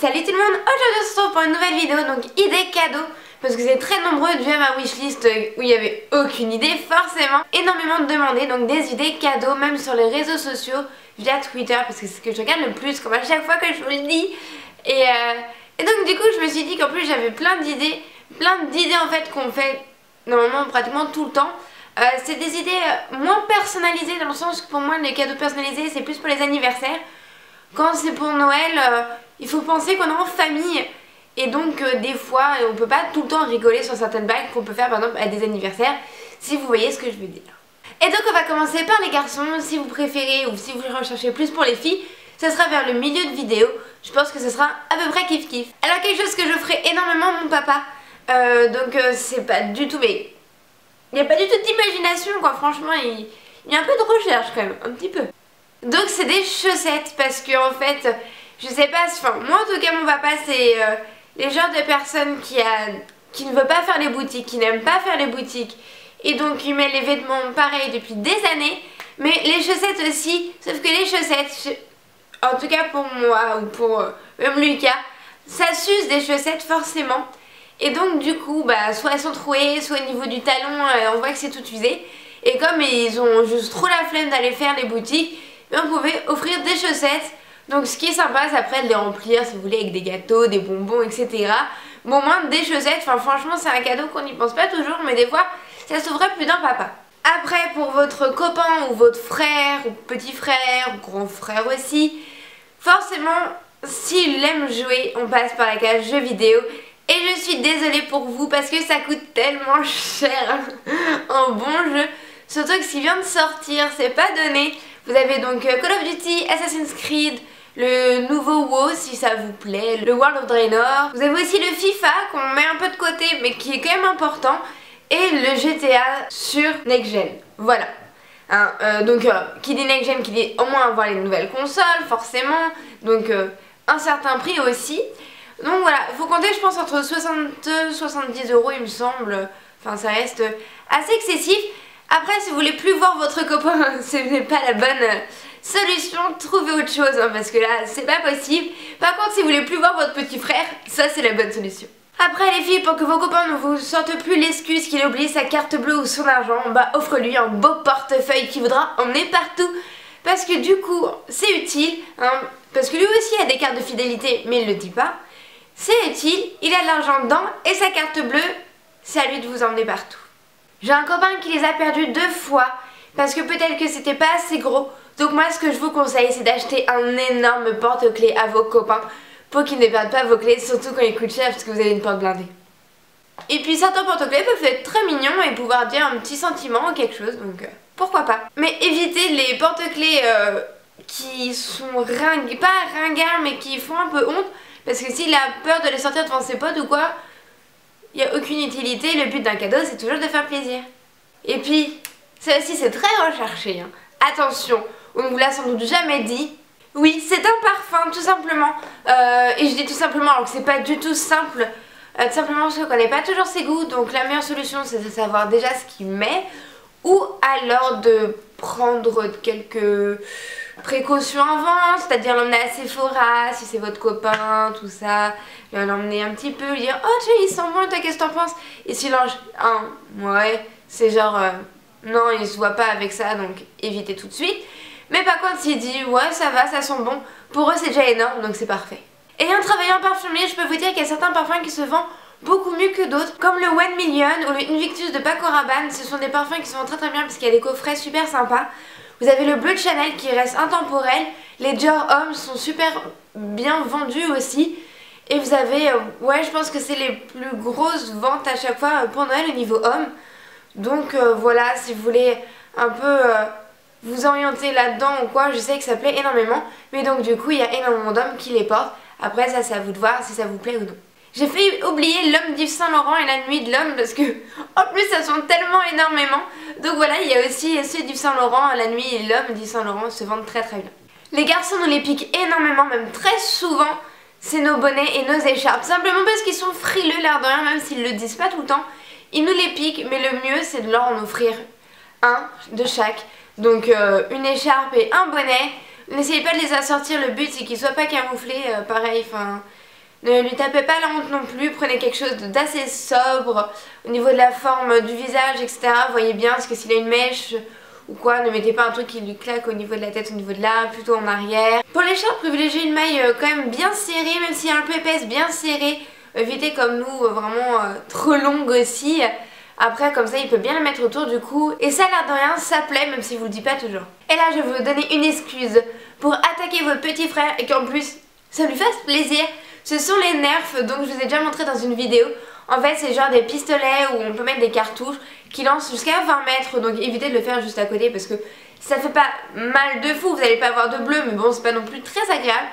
Salut tout le monde, aujourd'hui on se retrouve pour une nouvelle vidéo, donc idée cadeau, parce que vous êtes très nombreux dû à ma wishlist où il n'y avait aucune idée, forcément énormément demandé, donc des idées cadeaux même sur les réseaux sociaux, via Twitter, parce que c'est ce que je regarde le plus, comme à chaque fois que je vous le dis, et donc du coup je me suis dit qu'en plus j'avais plein d'idées en fait qu'on fait normalement pratiquement tout le temps. C'est des idées moins personnalisées dans le sens que pour moi les cadeaux personnalisés c'est plus pour les anniversaires. Quand c'est pour Noël, il faut penser qu'on est en famille et donc des fois on peut pas tout le temps rigoler sur certaines blagues qu'on peut faire par exemple à des anniversaires, si vous voyez ce que je veux dire. Et donc on va commencer par les garçons, si vous préférez ou si vous recherchez plus pour les filles, ça sera vers le milieu de vidéo, je pense que ce sera à peu près kiff kiff. Alors quelque chose que je ferai énormément mon papa, c'est pas du tout, mais il n'y a pas du tout d'imagination quoi, franchement il y a un peu de recherche quand même, un petit peu. Donc c'est des chaussettes parce que en fait, je sais pas, enfin moi en tout cas mon papa c'est les genres de personnes qui ne veut pas faire les boutiques, qui n'aime pas faire les boutiques et donc il met les vêtements pareil depuis des années, mais les chaussettes aussi, sauf que les chaussettes, en tout cas pour moi ou pour même Lucas, ça s'use des chaussettes forcément et donc du coup bah soit elles sont trouées, soit au niveau du talon on voit que c'est tout usé et comme ils ont juste trop la flemme d'aller faire les boutiques, on pouvait offrir des chaussettes, donc ce qui est sympa c'est après de les remplir si vous voulez avec des gâteaux, des bonbons etc. Bon moins des chaussettes, enfin franchement c'est un cadeau qu'on n'y pense pas toujours mais des fois ça sauverait plus d'un papa. Après pour votre copain ou votre frère ou petit frère ou grand frère aussi, forcément s'il aime jouer on passe par la case jeux vidéo et je suis désolée pour vous parce que ça coûte tellement cher un bon jeu, surtout que ce qui vient de sortir c'est pas donné. Vous avez donc Call of Duty, Assassin's Creed, le nouveau WoW si ça vous plaît, le World of Draenor. Vous avez aussi le FIFA qu'on met un peu de côté mais qui est quand même important. Et le GTA sur Next Gen. Voilà. Qui dit Next Gen, qui dit au moins avoir les nouvelles consoles forcément. Donc un certain prix aussi. Donc voilà, il faut compter je pense entre 60 et 70 € il me semble. Enfin ça reste assez excessif. Après si vous voulez plus voir votre copain, ce n'est pas la bonne solution, trouvez autre chose hein, parce que là c'est pas possible. Par contre si vous voulez plus voir votre petit frère, ça c'est la bonne solution. Après les filles, pour que vos copains ne vous sortent plus l'excuse qu'il a oublié sa carte bleue ou son argent, bah offre-lui un beau portefeuille qui voudra emmener partout. Parce que du coup c'est utile, hein, parce que lui aussi a des cartes de fidélité mais il le dit pas. C'est utile, il a de l'argent dedans et sa carte bleue, c'est à lui de vous emmener partout. J'ai un copain qui les a perdus 2 fois parce que peut-être que c'était pas assez gros. Donc moi ce que je vous conseille c'est d'acheter un énorme porte-clés à vos copains pour qu'ils ne perdent pas vos clés, surtout quand ils coûtent cher parce que vous avez une porte blindée. Et puis certains porte-clés peuvent être très mignons et pouvoir dire un petit sentiment ou quelque chose, donc pourquoi pas. Mais évitez les porte-clés qui sont pas ringards mais qui font un peu honte parce que s'il a peur de les sortir devant ses potes ou quoi, il n'y a aucune utilité, le but d'un cadeau c'est toujours de faire plaisir. Et puis, ça aussi c'est très recherché, hein. Attention, on ne vous l'a sans doute jamais dit, oui c'est un parfum tout simplement, et je dis tout simplement alors que c'est pas du tout simple, tout simplement parce qu'on connaît pas toujours ses goûts, donc la meilleure solution c'est de savoir déjà ce qu'il met, ou alors de prendre quelques précautions avant, c'est-à-dire l'emmener à Sephora si c'est votre copain, tout ça, l'emmener un petit peu, lui dire oh tiens il sent bon, toi qu'est-ce que t'en penses? Et s'il lance ouais, c'est genre non il se voit pas avec ça donc évitez tout de suite. Mais par contre s'il dit ouais ça va, ça sent bon, pour eux c'est déjà énorme donc c'est parfait. Et en travaillant en parfumerie je peux vous dire qu'il y a certains parfums qui se vendent beaucoup mieux que d'autres, comme le 1 Million ou le Invictus de Paco Rabanne. Ce sont des parfums qui sont très bien parce qu'il y a des coffrets super sympas. Vous avez le bleu de Chanel qui reste intemporel, les Dior Homme sont super bien vendus aussi. Et vous avez, ouais je pense que c'est les plus grosses ventes à chaque fois pour Noël au niveau homme. Donc voilà, si vous voulez un peu vous orienter là-dedans ou quoi, je sais que ça plaît énormément. Mais donc du coup il y a énormément d'hommes qui les portent. Après ça c'est à vous de voir si ça vous plaît ou non. J'ai failli oublier l'homme d'Yves Saint Laurent et la nuit de l'homme parce que en plus ça sent tellement énormément. Donc voilà, il y a aussi ceux d'Yves Saint Laurent, la nuit et l'homme d'Yves Saint Laurent se vendent très bien. Les garçons nous les piquent énormément, même très souvent, c'est nos bonnets et nos écharpes. Simplement parce qu'ils sont frileux l'air de rien, même s'ils le disent pas tout le temps. Ils nous les piquent, mais le mieux c'est de leur en offrir un de chaque. Donc une écharpe et un bonnet. N'essayez pas de les assortir, le but c'est qu'ils soient pas camouflés, pareil, enfin... Ne lui tapez pas la honte non plus, prenez quelque chose d'assez sobre au niveau de la forme du visage, etc. Voyez bien, parce que s'il a une mèche ou quoi, ne mettez pas un truc qui lui claque au niveau de la tête, au niveau de là, plutôt en arrière. Pour les shorts, privilégiez une maille quand même bien serrée, même si un peu épaisse, bien serrée. Évitez comme nous, vraiment trop longue aussi. Après, comme ça, il peut bien la mettre autour du cou. Et ça, l'air de rien, ça plaît, même si vous le dites pas toujours. Et là, je vais vous donner une excuse pour attaquer votre petit frère et qu'en plus, ça lui fasse plaisir. Ce sont les Nerf, donc je vous ai déjà montré dans une vidéo. En fait, c'est genre des pistolets où on peut mettre des cartouches qui lancent jusqu'à 20 mètres. Donc évitez de le faire juste à côté parce que ça fait pas mal de fou. Vous n'allez pas avoir de bleu, mais bon, c'est pas non plus très agréable.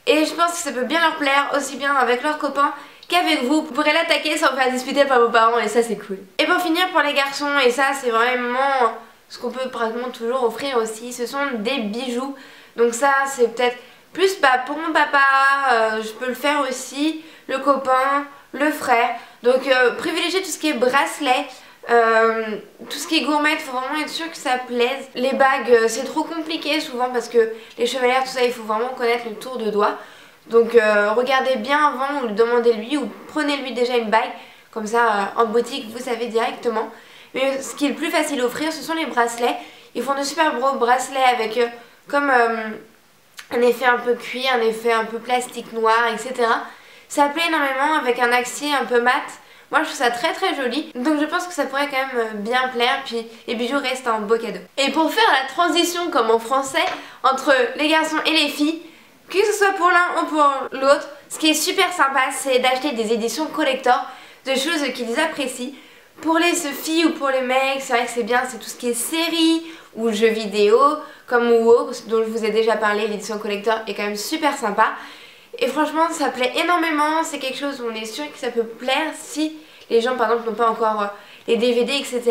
Et je pense que ça peut bien leur plaire, aussi bien avec leurs copains qu'avec vous. Vous pourrez l'attaquer sans faire disputer par vos parents et ça c'est cool. Et pour finir, pour les garçons, et ça c'est vraiment ce qu'on peut pratiquement toujours offrir aussi, ce sont des bijoux. Donc ça c'est peut-être plus pour mon papa, je peux le faire aussi, le copain, le frère. Donc privilégiez tout ce qui est bracelet, tout ce qui est gourmet, il faut vraiment être sûr que ça plaise. Les bagues, c'est trop compliqué souvent parce que les chevalières, tout ça, il faut vraiment connaître le tour de doigt. Donc regardez bien avant ou demandez-lui ou prenez-lui déjà une bague. Comme ça, en boutique, vous savez directement. Mais ce qui est le plus facile à offrir, ce sont les bracelets. Ils font de super gros bracelets avec comme... un effet un peu cuir, un effet un peu plastique noir, etc. Ça plaît énormément avec un acier un peu mat. Moi je trouve ça très très joli. Donc je pense que ça pourrait quand même bien plaire. Puis les bijoux restent un beau cadeau. Et pour faire la transition comme en français entre les garçons et les filles, que ce soit pour l'un ou pour l'autre, ce qui est super sympa c'est d'acheter des éditions collector de choses qu'ils apprécient. Pour les filles ou pour les mecs, c'est vrai que c'est bien, c'est tout ce qui est séries ou jeux vidéo, comme WoW, dont je vous ai déjà parlé, l'édition collector est quand même super sympa. Et franchement, ça plaît énormément, c'est quelque chose où on est sûr que ça peut plaire si les gens, par exemple, n'ont pas encore les DVD, etc.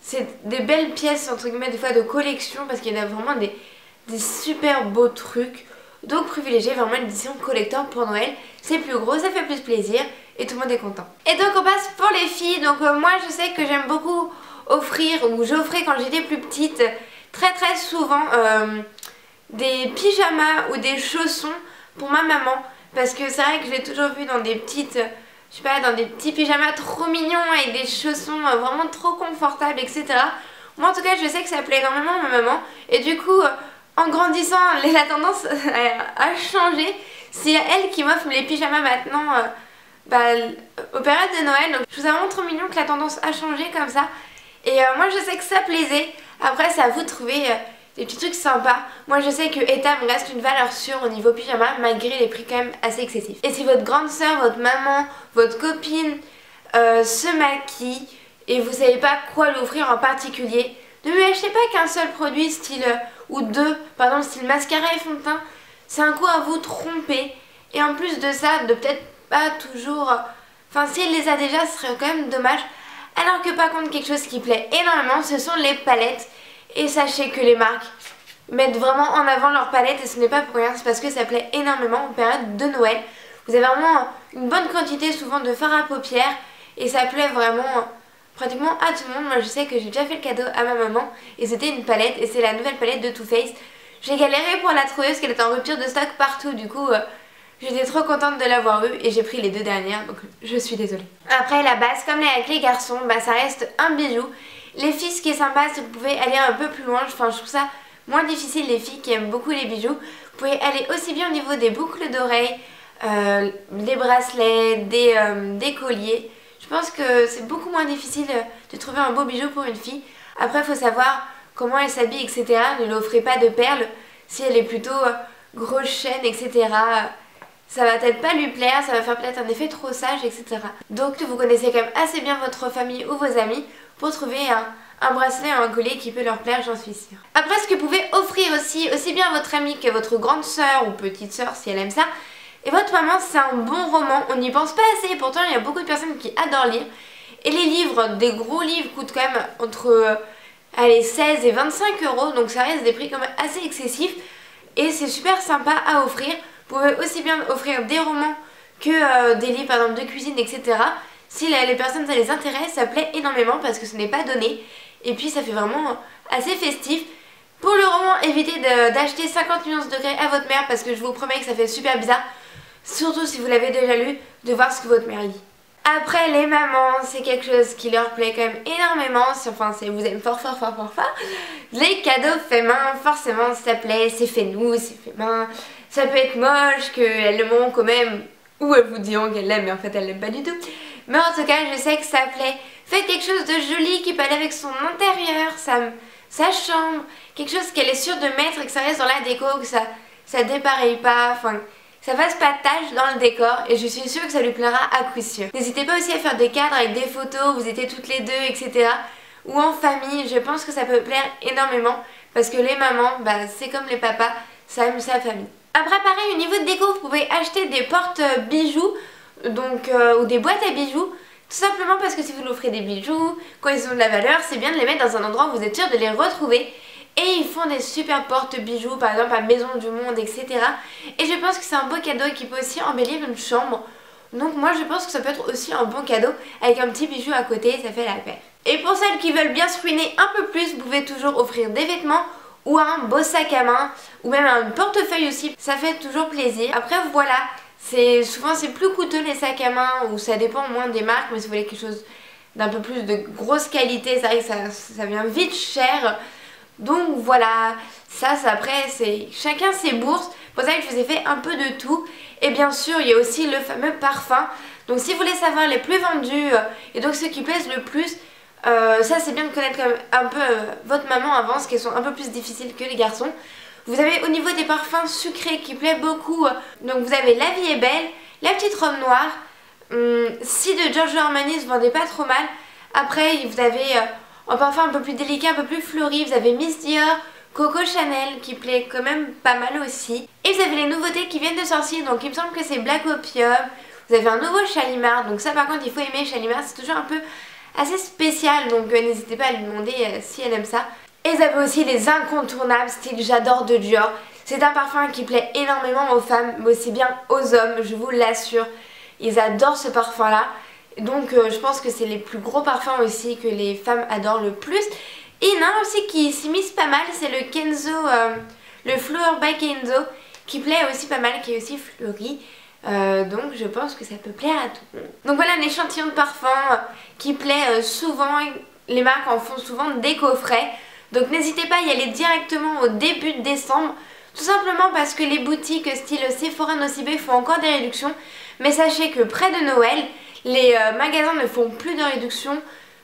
C'est des belles pièces, entre guillemets, des fois de collection, parce qu'il y en a vraiment des super beaux trucs. Donc privilégiez vraiment l'édition collector pour Noël, c'est plus gros, ça fait plus plaisir et tout le monde est content. Et donc on passe pour les filles, donc moi je sais que j'aime beaucoup offrir, ou j'offrais quand j'étais plus petite, très souvent des pyjamas ou des chaussons pour ma maman. Parce que c'est vrai que je l'ai toujours vu dans des petites, je sais pas, dans des petits pyjamas trop mignons avec des chaussons vraiment trop confortables, etc. Moi en tout cas je sais que ça plaît énormément à ma maman et du coup... en grandissant, la tendance a changé. C'est elle qui m'offre les pyjamas maintenant aux périodes de Noël. Donc je trouve ça vraiment trop mignon que la tendance a changé comme ça. Et moi je sais que ça plaisait. Après c'est à vous de trouver des petits trucs sympas. Moi je sais que Etam reste une valeur sûre au niveau pyjama malgré les prix quand même assez excessifs. Et si votre grande soeur, votre maman, votre copine se maquille et vous savez pas quoi lui offrir en particulier, ne lui achetez pas qu'un seul produit style ou deux, par exemple style mascara et fond de teint. C'est un coup à vous tromper. Et en plus de ça, de peut-être pas toujours... Enfin si elle les a déjà, ce serait quand même dommage. Alors que par contre quelque chose qui plaît énormément, ce sont les palettes. Et sachez que les marques mettent vraiment en avant leurs palettes et ce n'est pas pour rien, c'est parce que ça plaît énormément en période de Noël. Vous avez vraiment une bonne quantité souvent de fard à paupières et ça plaît vraiment... pratiquement à tout le monde. Moi je sais que j'ai déjà fait le cadeau à ma maman et c'était une palette et c'est la nouvelle palette de Too Faced. J'ai galéré pour la trouver parce qu'elle était en rupture de stock partout, du coup j'étais trop contente de l'avoir eue et j'ai pris les deux dernières donc je suis désolée. Après la base, comme avec les garçons, ça reste un bijou. Les filles, ce qui est sympa c'est que vous pouvez aller un peu plus loin, enfin je trouve ça moins difficile, les filles qui aiment beaucoup les bijoux. Vous pouvez aller aussi bien au niveau des boucles d'oreilles, des bracelets, des colliers. Je pense que c'est beaucoup moins difficile de trouver un beau bijou pour une fille. Après il faut savoir comment elle s'habille, etc. Ne lui offrez pas de perles si elle est plutôt grosse chaîne, etc. Ça va peut-être pas lui plaire, ça va faire peut-être un effet trop sage, etc. Donc vous connaissez quand même assez bien votre famille ou vos amis pour trouver un bracelet ou un collier qui peut leur plaire, j'en suis sûre. Après ce que vous pouvez offrir aussi bien à votre amie que votre grande soeur ou petite soeur si elle aime ça, et votre maman, c'est un bon roman, on n'y pense pas assez, pourtant il y a beaucoup de personnes qui adorent lire. Et les livres, des gros livres, coûtent quand même entre 16 et 25 €, donc ça reste des prix quand même assez excessifs. Et c'est super sympa à offrir. Vous pouvez aussi bien offrir des romans que des livres par exemple de cuisine, etc. Si les personnes ça les intéresse, ça plaît énormément parce que ce n'est pas donné. Et puis ça fait vraiment assez festif. Pour le roman, évitez d'acheter 50 nuances de gré à votre mère parce que je vous promets que ça fait super bizarre, surtout si vous l'avez déjà lu, de voir ce que votre mère lit. Après, les mamans, c'est quelque chose qui leur plaît quand même énormément, enfin vous aimez fort. Les cadeaux faits main, forcément ça plaît, c'est fait nous, c'est fait main. Ça peut être moche, qu'elles le montrent quand même, ou elles vous diront qu'elles l'aiment mais en fait elles l'aiment pas du tout. Mais en tout cas, je sais que ça plaît. Faites quelque chose de joli qui peut aller avec son intérieur, sa chambre, quelque chose qu'elle est sûre de mettre et que ça reste dans la déco, que ça dépareille pas, enfin ça fasse pas de tâche dans le décor et je suis sûre que ça lui plaira à coup sûr. N'hésitez pas aussi à faire des cadres avec des photos, vous étiez toutes les deux, etc. Ou en famille, je pense que ça peut plaire énormément parce que les mamans, bah, c'est comme les papas, ça aime sa famille. Après pareil, au niveau de déco, vous pouvez acheter des porte-bijoux ou des boîtes à bijoux. Tout simplement parce que si vous offrez des bijoux, quand ils ont de la valeur, c'est bien de les mettre dans un endroit où vous êtes sûr de les retrouver. Et ils font des super porte-bijoux, par exemple à Maison du Monde, etc. Et je pense que c'est un beau cadeau qui peut aussi embellir une chambre. Donc moi je pense que ça peut être aussi un bon cadeau avec un petit bijou à côté, ça fait la paire. Et pour celles qui veulent bien se ruiner un peu plus, vous pouvez toujours offrir des vêtements ou un beau sac à main ou même un portefeuille aussi, ça fait toujours plaisir. Après voilà, souvent c'est plus coûteux les sacs à main ou ça dépend moins des marques, mais si vous voulez quelque chose d'un peu plus de grosse qualité, c'est vrai que ça vient vite cher. Donc voilà, ça après c'est chacun ses bourses, pour ça que je vous ai fait un peu de tout. Et bien sûr il y a aussi le fameux parfum, donc si vous voulez savoir les plus vendus et donc ceux qui plaisent le plus, ça c'est bien de connaître quand même un peu votre maman avant, parce qu'elles sont un peu plus difficiles que les garçons. Vous avez au niveau des parfums sucrés qui plaît beaucoup, donc vous avez La Vie est belle, La Petite Robe Noire, si de Giorgio Armani se vendait pas trop mal. Après vous avez en parfum un peu plus délicat, un peu plus fleuri, vous avez Miss Dior, Coco Chanel qui plaît quand même pas mal aussi. Et vous avez les nouveautés qui viennent de sortir, donc il me semble que c'est Black Opium. Vous avez un nouveau Shalimar, donc ça par contre il faut aimer Shalimar, c'est toujours un peu assez spécial, donc n'hésitez pas à lui demander si elle aime ça. Et vous avez aussi les incontournables, style J'adore de Dior. C'est un parfum qui plaît énormément aux femmes, mais aussi bien aux hommes, je vous l'assure. Ils adorent ce parfum là. Donc je pense que c'est les plus gros parfums aussi que les femmes adorent le plus. Et il y en a un aussi qui s'immisce pas mal, c'est le Kenzo, le Flower by Kenzo, qui plaît aussi pas mal, qui est aussi fleuri. Donc je pense que ça peut plaire à tout le monde. Donc voilà un échantillon de parfum qui plaît souvent, les marques en font souvent des coffrets. Donc n'hésitez pas à y aller directement au début de décembre. Tout simplement parce que les boutiques style Sephora, Nocibé font encore des réductions. Mais sachez que près de Noël, les magasins ne font plus de réduction,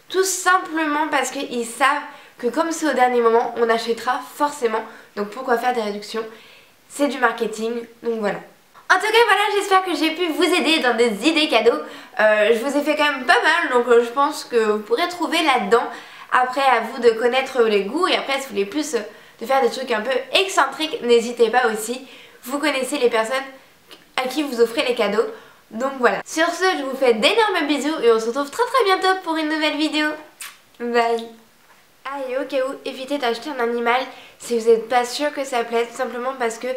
tout simplement parce qu'ils savent que comme c'est au dernier moment, on achètera forcément. Donc pourquoi faire des réductions? C'est du marketing, donc voilà. En tout cas voilà, j'espère que j'ai pu vous aider dans des idées cadeaux. Je vous ai fait quand même pas mal, donc je pense que vous pourrez trouver là-dedans. Après à vous de connaître les goûts et après si vous voulez plus de faire des trucs un peu excentriques, n'hésitez pas aussi. Vous connaissez les personnes à qui vous offrez les cadeaux. Donc voilà. Sur ce, je vous fais d'énormes bisous et on se retrouve très bientôt pour une nouvelle vidéo. Bye. Ah et au cas où, évitez d'acheter un animal si vous n'êtes pas sûr que ça plaise, tout simplement parce que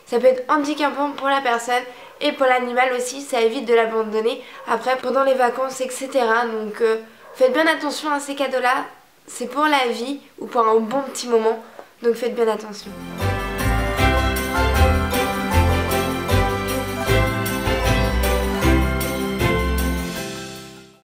ça peut être handicapant pour la personne et pour l'animal aussi, ça évite de l'abandonner après pendant les vacances, etc. Donc faites bien attention à ces cadeaux là, c'est pour la vie ou pour un bon petit moment, donc faites bien attention.